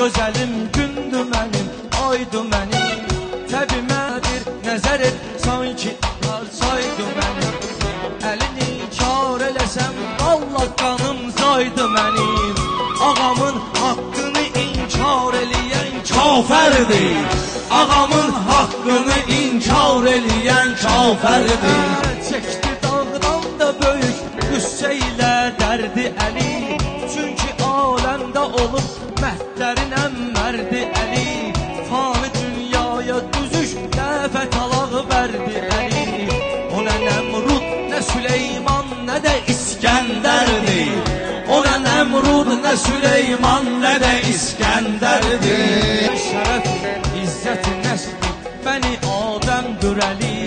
gözəlim gündü mənim, aydı mənim. Təbimədir nəzər et, sanki saydı mənim. Əlini kar eləsəm, Allah qanım saydı mənim. Ağamın haqqını inkar eləyən kafərdir. Ağamın haqqını inkar eləyən kafərdir. Çəkdi dağdan da böyük qüssə ilə dərdi əli. Çünki aləmdə olub məhdərin əmmərdi əli. Fani dünyaya düzüş dəfə talaq verdi əli. O nə Nəmrud, nə Süleyman, nə də İskəndərdir. O nə Nəmrud, nə Süleyman, nə də İskəndərdir. Şərəf, izzət, nəsli, bəni Adəmdür əli.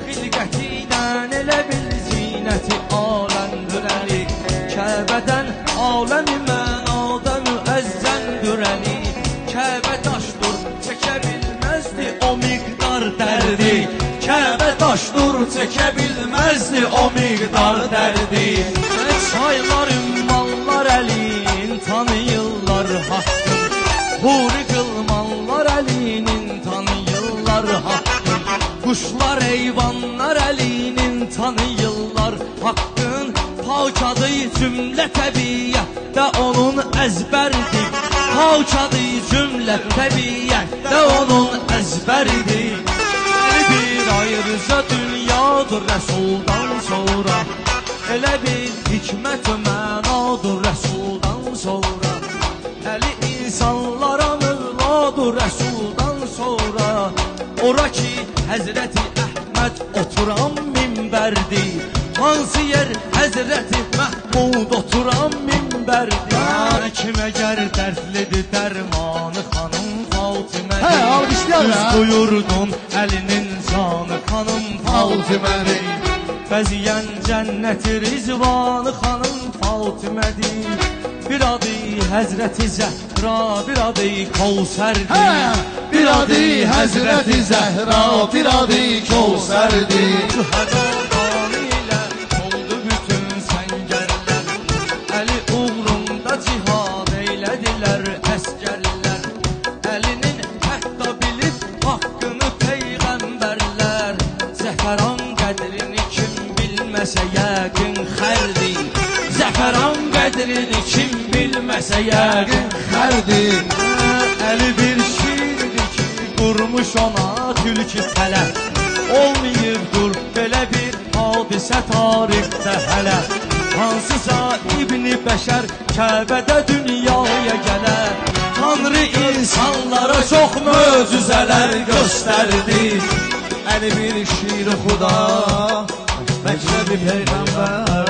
Xilqətidən elə bil zinəti aləmdür əli. Kəbədən aləmi mənada müəzzəndür əli. Kəbə daşdır, çəkə bilməzdi o miqdar dərdi. Kəbə daşdır, çəkə bilməzdi o miqdar dərdi. Çaylar, ümmanlar əlin tanıyırlar haqqın. Huri qılmanlar əlinin tanıyırlar haqqın. Quşlar, heyvanlar əlinin tanıyırlar haqqın. Pak adı cümlə təbiyyətdə onun əzbərdir. Pak adı cümlə təbiyyətdə onun əzbərdir. Bir ayrıca dünyadır Rəsuldan sonra. Elə bir hikmət mənadır Rəsuldan sonra. Əli insanlara mövladır Rəsuldan sonra. Ora ki Həzrəti Əhməd oturan minbərdir. Hansı yer Həzrəti Məhmud oturan minbərdir. Kim əgər dərdlidir dərmanı xanım Fatimədir. Düz buyurdun əlinin canı xanım Fatimədir. Bəziyən cənnəti rizvanı xanım Fatimədir. Bir adı Həzrəti Zəhra, bir adı Kavsərdir. Bir adı Həzrəti Zəhra, bir adı Kavsərdir. Şühədadan ilə oldu bütün səngərlər. Əli uğrunda cihad eylədilər əskərlər. Əlinin hətta bilib haqqını peyğəmbərlər. Zəfəran qədrini kim bilməsə yəqin xərdir. Zəfəran qədrini kim bilməsə yəqin xərdir. Əli bir şiirdir ki qurmuş ona tülkü tələf. Olmayıbdır belə bir hadisə tarixdə hələ. Hansısa İbn-i Bəşər Kəbədə dünyaya gələr. Tanrı insanlara çox möcüzələr göstərdi. Əli bir şiir xuda, Məkləbi Peyğəmbər